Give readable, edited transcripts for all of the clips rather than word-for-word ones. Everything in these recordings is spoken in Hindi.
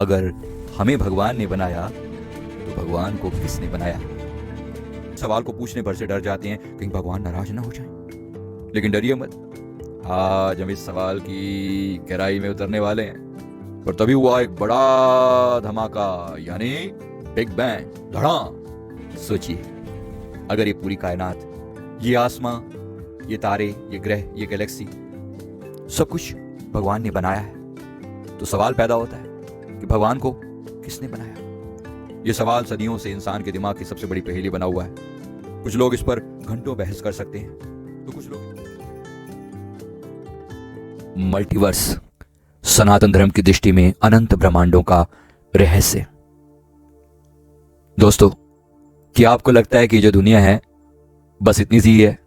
अगर हमें भगवान ने बनाया तो भगवान को किसने बनाया? सवाल को पूछने भर से डर जाते हैं कहीं भगवान नाराज ना हो जाए। लेकिन डरिए मत, आज हम इस सवाल की गहराई में उतरने वाले हैं। और तभी हुआ एक बड़ा धमाका, यानी बिग बैंग, धड़ाम। सोचिए, अगर ये पूरी कायनात, ये आसमां, ये तारे, ये ग्रह, ये गैलेक्सी सब कुछ भगवान ने बनाया है, तो सवाल पैदा होता है कि भगवान को किसने बनाया? ये सवाल सदियों से इंसान के दिमाग की सबसे बड़ी पहेली बना हुआ है। कुछ लोग इस पर घंटों बहस कर सकते हैं, तो कुछ लोग मल्टीवर्स, सनातन धर्म की दृष्टि में अनंत ब्रह्मांडों का रहस्य। दोस्तों, क्या आपको लगता है कि जो दुनिया है बस इतनी सी ही है?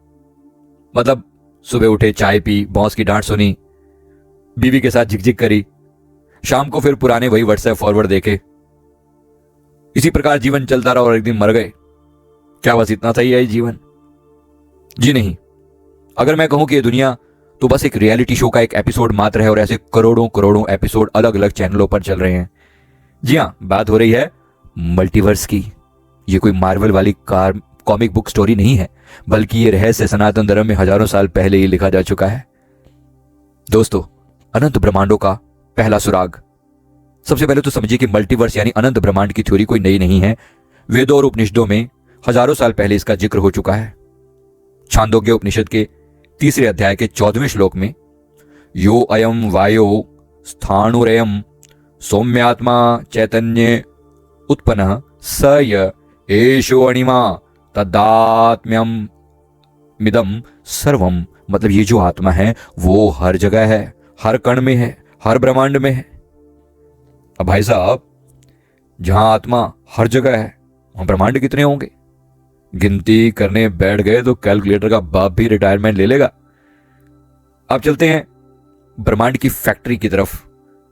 मतलब सुबह उठे, चाय पी, बॉस की डांट सुनी, बीवी के साथ झिकझिक करी, शाम को फिर पुराने वही व्हाट्सएप फॉरवर्ड देखे, इसी प्रकार जीवन चलता रहा और एक दिन मर गए। क्या बस इतना सही है ये जीवन? जी नहीं। अगर मैं कहूं कि ये दुनिया तो बस एक रियलिटी शो का एक एपिसोड मात्र है और ऐसे करोड़ों करोड़ों एपिसोड अलग अलग चैनलों पर चल रहे हैं। जी हां, बात हो रही है मल्टीवर्स की। ये कोई मार्वल वाली कॉमिक बुक स्टोरी नहीं है, बल्कि ये रहस्य सनातन धर्म में हजारों साल पहले ही लिखा जा चुका है। दोस्तों, अनंत ब्रह्मांडों का पहला सुराग। सबसे पहले तो समझिए कि मल्टीवर्स यानी अनंत ब्रह्मांड की थ्योरी कोई नई नहीं है। वेदों और उपनिषदों में हजारों साल पहले इसका जिक्र हो चुका है। छांदोग्य उपनिषद के 3 अध्याय के 14वें श्लोक में यो अयम वायो स्थाणुरयम सौम्यात्मा चैतन्य उत्पन्न स य एषो अणिमा तदात्म्यम मिदम सर्वम, मतलब ये जो आत्मा है वो हर जगह है, हर कण में है, हर ब्रह्मांड में है। अब भाई साहब, जहां आत्मा हर जगह है वहां ब्रह्मांड कितने होंगे? गिनती करने बैठ गए तो कैलकुलेटर का बाप भी रिटायरमेंट ले लेगा। अब चलते हैं ब्रह्मांड की फैक्ट्री की तरफ,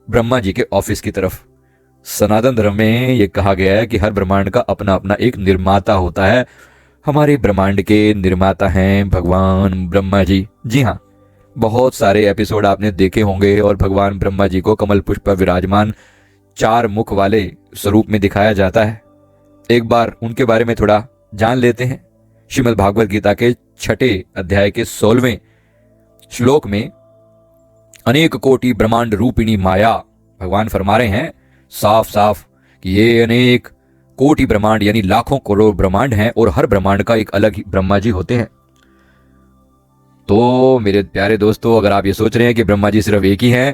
ब्रह्मा जी के ऑफिस की तरफ। सनातन धर्म में यह कहा गया है कि हर ब्रह्मांड का अपना अपना एक निर्माता होता है। हमारे ब्रह्मांड के निर्माता हैं भगवान ब्रह्मा जी। जी हाँ, बहुत सारे एपिसोड आपने देखे होंगे और भगवान ब्रह्मा जी को कमल पुष्प पर विराजमान 4 मुख वाले स्वरूप में दिखाया जाता है। एक बार उनके बारे में थोड़ा जान लेते हैं। श्रीमद् भागवत गीता के 6 अध्याय के 16वें श्लोक में अनेक कोटि ब्रह्मांड रूपिणी माया, भगवान फरमा रहे हैं साफ साफ कि ये अनेक कोटि ब्रह्मांड यानी लाखों करोड़ ब्रह्मांड हैं और हर ब्रह्मांड का एक अलग ही ब्रह्मा जी होते हैं। तो मेरे प्यारे दोस्तों, अगर आप ये सोच रहे हैं कि ब्रह्मा जी सिर्फ एक ही हैं,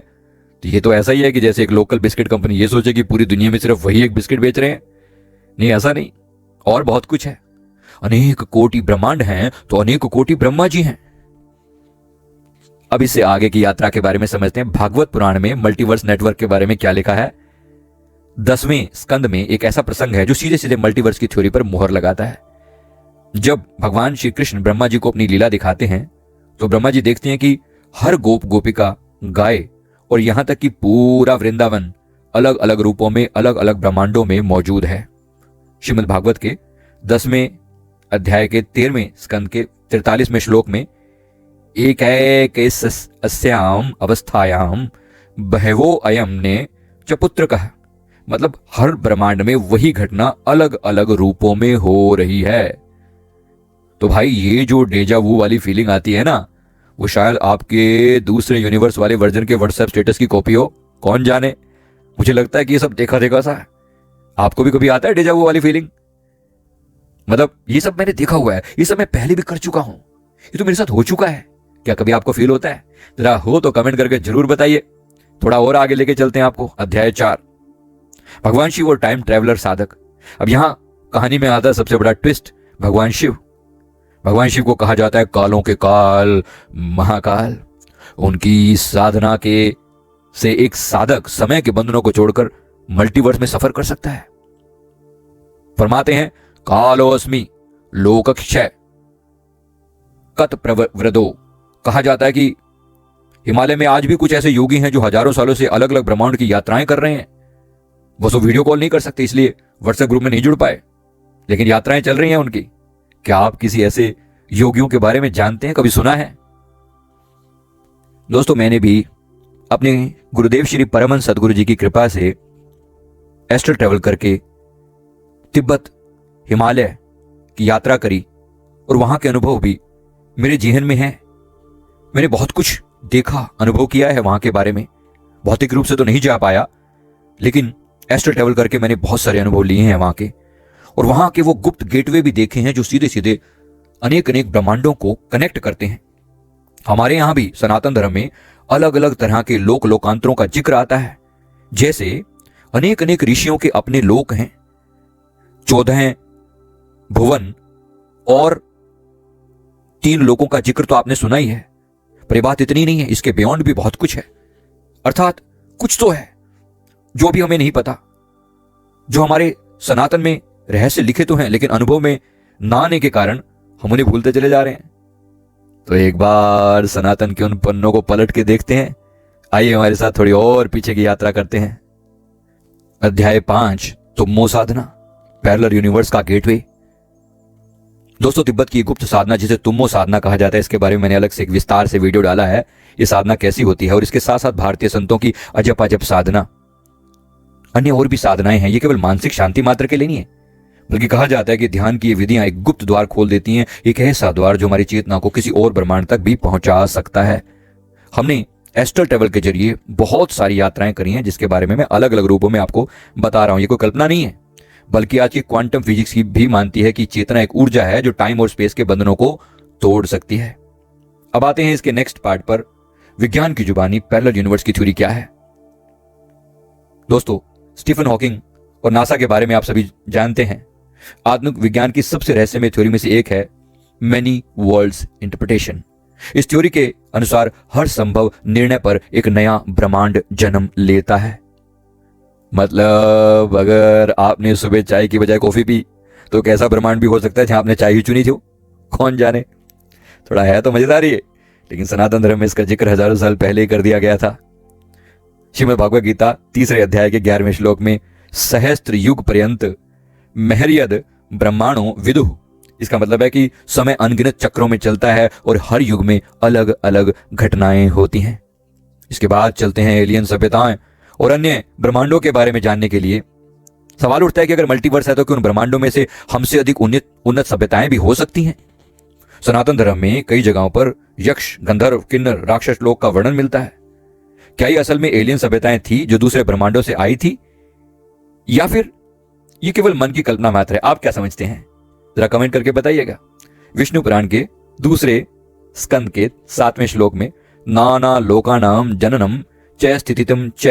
तो ये तो ऐसा ही है कि जैसे एक लोकल बिस्किट कंपनी ये सोचे कि पूरी दुनिया में सिर्फ वही एक बिस्किट बेच रहे हैं। नहीं, ऐसा नहीं, और बहुत कुछ है। अनेक कोटि ब्रह्मांड हैं तो अनेक कोटि ब्रह्मा जी हैं। अब इससे आगे की यात्रा के बारे में समझते हैं। भागवत पुराण में मल्टीवर्स नेटवर्क के बारे में क्या लिखा है। 10वें स्कंद में एक ऐसा प्रसंग है जो सीधे सीधे मल्टीवर्स की थ्योरी पर मोहर लगाता है। जब भगवान श्री कृष्ण ब्रह्मा जी को अपनी लीला दिखाते हैं तो ब्रह्मा जी देखते हैं कि हर गोप गोपिका, गाय और यहां तक कि पूरा वृंदावन अलग अलग रूपों में अलग अलग ब्रह्मांडों में मौजूद है। श्रीमद् भागवत के 10वें अध्याय के 13वें स्कंद के 43वें श्लोक में एक अस्याम अवस्थायाम बहवो अयम ने च पुत्र कहा, मतलब हर ब्रह्मांड में वही घटना अलग अलग रूपों में हो रही है। तो भाई, ये जो डेजा वू वाली फीलिंग आती है ना, वो शायद आपके दूसरे यूनिवर्स वाले वर्जन के व्हाट्सएप स्टेटस की कॉपी हो, कौन जाने। मुझे लगता है कि ये सब देखा देखा सा है। आपको भी कभी आता है डेजा वू वाली फीलिंग? मतलब ये सब मैंने देखा हुआ है, ये सब मैं पहले भी कर चुका हूं, ये तो मेरे साथ हो चुका है। क्या कभी आपको फील होता है? जरा हो तो कमेंट करके जरूर बताइए। थोड़ा और आगे लेके चलते हैं आपको। अध्याय 4, भगवान शिव और टाइम ट्रेवलर साधक। अब यहां कहानी में आता है सबसे बड़ा ट्विस्ट, भगवान शिव। भगवान शिव को कहा जाता है कालों के काल, महाकाल। उनकी साधना के से एक साधक समय के बंधनों को छोड़कर मल्टीवर्स में सफर कर सकता है। फरमाते हैं कालोस्मि लोकक्षय कत प्रवृदो। कहा जाता है कि हिमालय में आज भी कुछ ऐसे योगी हैं जो हजारों सालों से अलग अलग ब्रह्मांड की यात्राएं कर रहे हैं। वो सब वीडियो कॉल नहीं कर सकते, इसलिए व्हाट्सएप ग्रुप में नहीं जुड़ पाए, लेकिन यात्राएं चल रही हैं उनकी। क्या आप किसी ऐसे योगियों के बारे में जानते हैं, कभी सुना है? दोस्तों, मैंने भी अपने गुरुदेव श्री परमहंस सदगुरु जी की कृपा से एस्ट्रल ट्रैवल करके तिब्बत, हिमालय की यात्रा करी और वहां के अनुभव भी मेरे जेहन में हैं। मैंने बहुत कुछ देखा, अनुभव किया है वहां के बारे में। भौतिक रूप से तो नहीं जा पाया, लेकिन एस्ट्रल ट्रैवल करके मैंने बहुत सारे अनुभव लिए हैं वहां के, और वहां के वो गुप्त गेटवे भी देखे हैं जो सीधे सीधे अनेक अनेक ब्रह्मांडों को कनेक्ट करते हैं। हमारे यहां भी सनातन धर्म में अलग अलग तरह के लोकांतरों का जिक्र आता है। जैसे अनेक अनेक ऋषियों के अपने लोक हैं, 14 भुवन और 3 लोकों का जिक्र तो आपने सुना ही है। पर यह बात इतनी नहीं है, इसके बियॉन्ड भी बहुत कुछ है। अर्थात कुछ तो है जो भी हमें नहीं पता, जो हमारे सनातन में रहस्य लिखे तो हैं, लेकिन अनुभव में ना आने के कारण हम उन्हें भूलते चले जा रहे हैं। तो एक बार सनातन के उन पन्नों को पलट के देखते हैं। आइए हमारे साथ थोड़ी और पीछे की यात्रा करते हैं। अध्याय 5, तुम्मो साधना, पैरेलल यूनिवर्स का गेटवे। दोस्तों, तिब्बत की गुप्त साधना जिसे तुम्मो साधना कहा जाता है, इसके बारे में मैंने अलग से एक विस्तार से वीडियो डाला है। ये साधना कैसी होती है, और इसके साथ साथ भारतीय संतों की अजप अजप साधना, अन्य और भी साधनाएं हैं। ये केवल मानसिक शांति मात्र के लिए नहीं है, बल्कि कहा जाता है कि ध्यान की ये विधियां एक गुप्त द्वार खोल देती हैं, एक ऐसा द्वार जो हमारी चेतना को किसी और ब्रह्मांड तक भी पहुंचा सकता है। हमने एस्ट्रल ट्रैवल के जरिए बहुत सारी यात्राएं करी हैं, जिसके बारे में मैं अलग अलग रूपों में आपको बता रहा हूं। ये कोई कल्पना नहीं है, बल्कि आज की क्वांटम फिजिक्स की भी मानती है कि चेतना एक ऊर्जा है जो टाइम और स्पेस के बंधनों को तोड़ सकती है। अब आते हैं इसके नेक्स्ट पार्ट पर, विज्ञान की जुबानी पैरेलल यूनिवर्स की थ्योरी क्या है। दोस्तों, स्टीफन हॉकिंग और नासा के बारे में आप सभी जानते हैं। आधुनिक विज्ञान की सबसे रहस्यमय थ्योरी में से एक है मेनी वर्ल्ड्स इंटरप्रिटेशन। इस थ्योरी के अनुसार हर संभव निर्णय पर एक नया ब्रह्मांड जन्म लेता है। मतलब अगर आपने सुबह चाय की बजाय कॉफी पी तो कैसा ब्रह्मांड भी हो सकता है जहां आपने चाय ही चुनी थी, कौन जाने। थोड़ा है तो मजेदार ही है, लेकिन सनातन धर्म में इसका जिक्र हजारों साल पहले ही कर दिया गया था। श्रीमद् भागवत गीता 3 अध्याय के 11वें श्लोक में सहस्त्र युग पर्यंत महर्यद ब्रह्माणो विदुः, इसका मतलब है कि समय अनगिनत चक्रों में चलता है और हर युग में अलग अलग घटनाएं होती हैं। इसके बाद चलते हैं एलियन सभ्यताएं और अन्य ब्रह्मांडों के बारे में जानने के लिए। सवाल उठता है कि अगर मल्टीवर्स है तो क्या उन ब्रह्मांडों में से हमसे अधिक उन्नत सभ्यताएं भी हो सकती हैं। सनातन धर्म में कई जगहों पर यक्ष, गंधर्व, किन्नर, राक्षस लोक का वर्णन मिलता है। क्या ये असल में एलियन सभ्यताएं थी जो दूसरे ब्रह्मांडों से आई थी, या फिर ये केवल मन की कल्पना मात्र है? आप क्या समझते हैं, जरा कमेंट करके बताइएगा। विष्णु पुराण के 2 स्कंद के 7वें श्लोक में नाना लोकानाम जननम च स्थितितम च,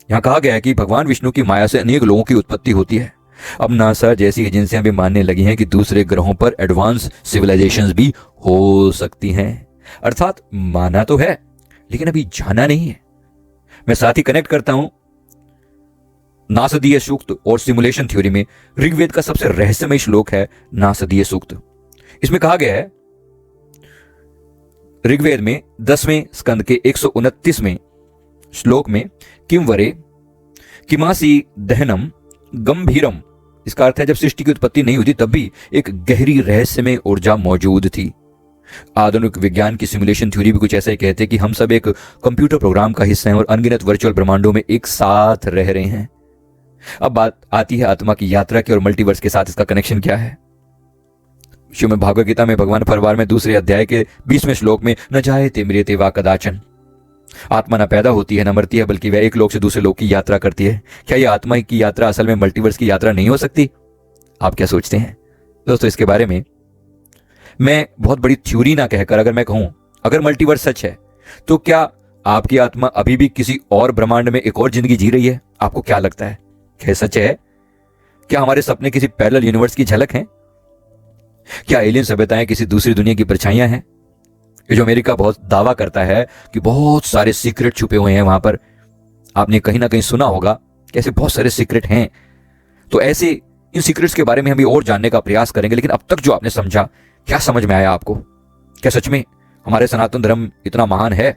यहां कहा गया है कि भगवान विष्णु की माया से अनेक लोगों की उत्पत्ति होती है। अब नासा जैसी एजेंसियां भी मानने लगी हैं कि दूसरे ग्रहों पर एडवांस सिविलाइजेशंस भी हो सकती हैं। अर्थात माना तो है, लेकिन अभी जाना नहीं है। मैं साथ ही कनेक्ट करता हूं नासदीय सूक्त और सिमुलेशन थ्योरी में ऋग्वेद का सबसे रहस्यमय श्लोक है नासदीय सूक्त। इसमें कहा गया है ऋग्वेद में 10वें स्कंद के 129वें श्लोक में किमवरे किमासी दहनम गंभीरम, इसका अर्थ है जब सृष्टि की उत्पत्ति नहीं हुई थी तब भी एक गहरी रहस्यमय ऊर्जा मौजूद थी। आधुनिक विज्ञान की सिमुलेशन थ्योरी भी कुछ ऐसा ही कहते हैं कि हम सब एक कंप्यूटर प्रोग्राम का हिस्सा हैं और अनगिनत वर्चुअल ब्रह्मांडों में एक साथ रह रहे हैं। अब बात आती है आत्मा की यात्रा की और मल्टीवर्स के साथ इसका कनेक्शन क्या है। श्रीमद् भागवत गीता में भगवान परवार में 2 अध्याय के 20वें श्लोक में न जायते म्रियते वा कदाचन, आत्मा न पैदा होती है न मरती है, बल्कि वह एक लोक से दूसरे लोक की यात्रा करती है। क्या यह आत्मा की यात्रा असल में मल्टीवर्स की यात्रा नहीं हो सकती? आप क्या सोचते हैं दोस्तों? इसके बारे में मैं बहुत बड़ी थ्योरी ना कहकर अगर मैं कहूं अगर मल्टीवर्स सच है तो क्या आपकी आत्मा अभी भी किसी और ब्रह्मांड में एक और जिंदगी जी रही है? आपको क्या लगता है, क्या सच है? क्या हमारे सपने किसी पैरेलल यूनिवर्स की झलक हैं? क्या एलियन सभ्यताएं किसी दूसरी दुनिया की परछाइयां हैं? ये जो अमेरिका बहुत दावा करता है कि बहुत सारे सीक्रेट छुपे हुए हैं वहां पर, आपने कहीं ना कहीं सुना होगा कि ऐसे बहुत सारे सीक्रेट हैं। तो ऐसे इन सीक्रेट्स के बारे में हम भी और जानने का प्रयास करेंगे। लेकिन अब तक जो आपने समझा, क्या समझ में आया आपको? क्या सच में हमारे सनातन धर्म इतना महान है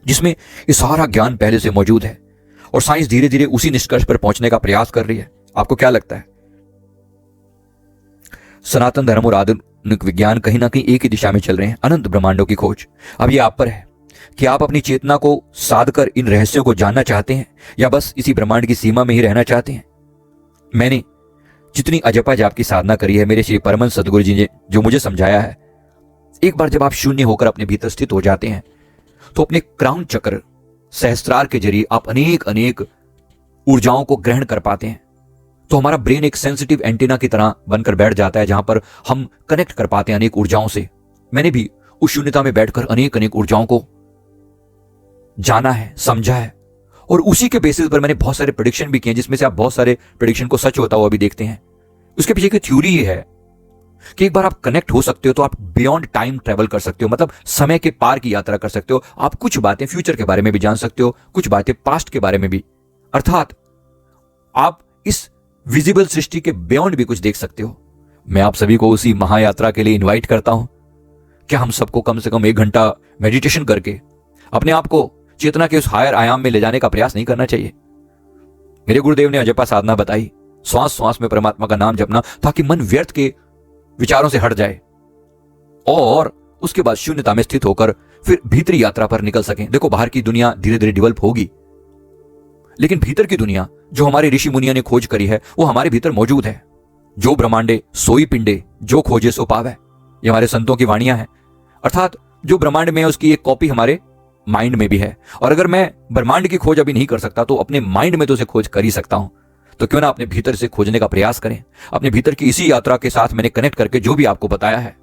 जिसमें ये सारा ज्ञान पहले से मौजूद है और साइंस धीरे धीरे उसी निष्कर्ष पर पहुंचने का प्रयास कर रही है? आपको क्या लगता है? सनातन धर्म और आधुनिक विज्ञान कहीं ना कहीं एक ही दिशा में चल रहे हैं, अनंत ब्रह्मांडों की खोज। अब ये आप पर है कि आप अपनी चेतना को साध कर इन रहस्यों को जानना चाहते हैं या बस इसी ब्रह्मांड की सीमा में ही रहना चाहते हैं। मैंने जितनी अजपा जाप की साधना करी है, मेरे श्री परमहंस सदगुरु जी ने जो मुझे समझाया है, एक बार जब आप शून्य होकर अपने भीतर स्थित हो जाते हैं तो अपने क्राउन चक्र सहस्त्रार के जरिए आप अनेक अनेक ऊर्जाओं को ग्रहण कर पाते हैं। तो हमारा ब्रेन एक सेंसिटिव एंटीना की तरह बनकर बैठ जाता है, जहां पर हम कनेक्ट कर पाते हैं अनेक ऊर्जाओं से। मैंने भी उस शून्यता में बैठकर अनेक अनेक ऊर्जाओं को जाना है, समझा है, और उसी के बेसिस पर मैंने बहुत सारे प्रेडिक्शन भी किए, जिसमें से आप बहुत सारे प्रेडिक्शन को सच होता हुआ भी देखते हैं। उसके पीछे की थ्योरी ये है कि एक बार आप कनेक्ट हो सकते हो तो आप बियॉन्ड टाइम ट्रेवल कर सकते हो, मतलब समय के पार की यात्रा कर सकते हो। आप कुछ बातें फ्यूचर के बारे में भी जान सकते हो, कुछ बातें पास्ट के बारे में भी, अर्थात आप इस विजिबल सृष्टि के बियॉन्ड भी कुछ देख सकते हो। मैं आप सभी को उसी महायात्रा के लिए इन्वाइट करता हूं। क्या हम सबको कम से कम 1 घंटा मेडिटेशन करके अपने आप को चेतना के उस हायर आयाम में ले जाने का प्रयास नहीं करना चाहिए? मेरे गुरुदेव ने अजपा साधना बताई, श्वास श्वास में परमात्मा का नाम जपना, ताकि मन व्यर्थ के विचारों से हट जाए और उसके बाद शून्यता में स्थित होकर फिर भीतरी यात्रा पर निकल सकें। देखो, बाहर की दुनिया धीरे धीरे डेवलप होगी, लेकिन भीतर की दुनिया जो हमारे ऋषि मुनियों ने खोज करी है वो हमारे भीतर मौजूद है। जो ब्रह्मांडे सोई पिंडे, जो खोजे सो पावे, ये हमारे संतों की वाणियां हैं। अर्थात जो ब्रह्मांड में है उसकी एक कॉपी हमारे माइंड में भी है, और अगर मैं ब्रह्मांड की खोज अभी नहीं कर सकता तो अपने माइंड में तो उसे खोज कर ही सकता हूं। तो क्यों ना अपने भीतर से खोजने का प्रयास करें, अपने भीतर की इसी यात्रा के साथ मैंने कनेक्ट करके जो भी आपको बताया है।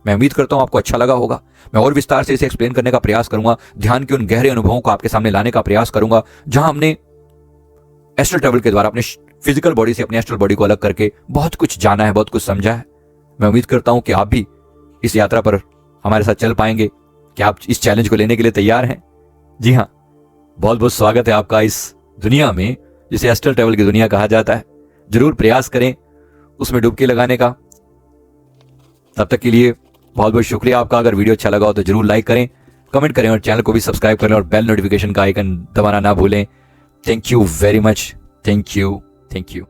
मैं उम्मीद करता हूं आपको अच्छा लगा होगा। मैं और विस्तार से इसे एक्सप्लेन करने का प्रयास करूंगा, ध्यान के उन गहरे अनुभवों को आपके सामने लाने का प्रयास करूंगा, जहां हमने एस्ट्रल ट्रैवल के द्वारा अपने फिजिकल बॉडी से अपने एस्ट्रल बॉडी को अलग करके बहुत कुछ जाना है, बहुत कुछ समझा है। मैं उम्मीद करता हूं कि आप भी इस यात्रा पर हमारे साथ चल पाएंगे। क्या आप इस चैलेंज को लेने के लिए तैयार हैं? जी हाँ, बहुत बहुत स्वागत है आपका इस दुनिया में जिसे एस्ट्रल ट्रैवल की दुनिया कहा जाता है। जरूर प्रयास करें उसमें डुबकी लगाने का। तब तक के लिए बहुत बहुत शुक्रिया आपका। अगर वीडियो अच्छा लगा हो तो जरूर लाइक करें, कमेंट करें और चैनल को भी सब्सक्राइब करें और बेल नोटिफिकेशन का आइकन दबाना ना भूलें। Thank you very much. Thank you.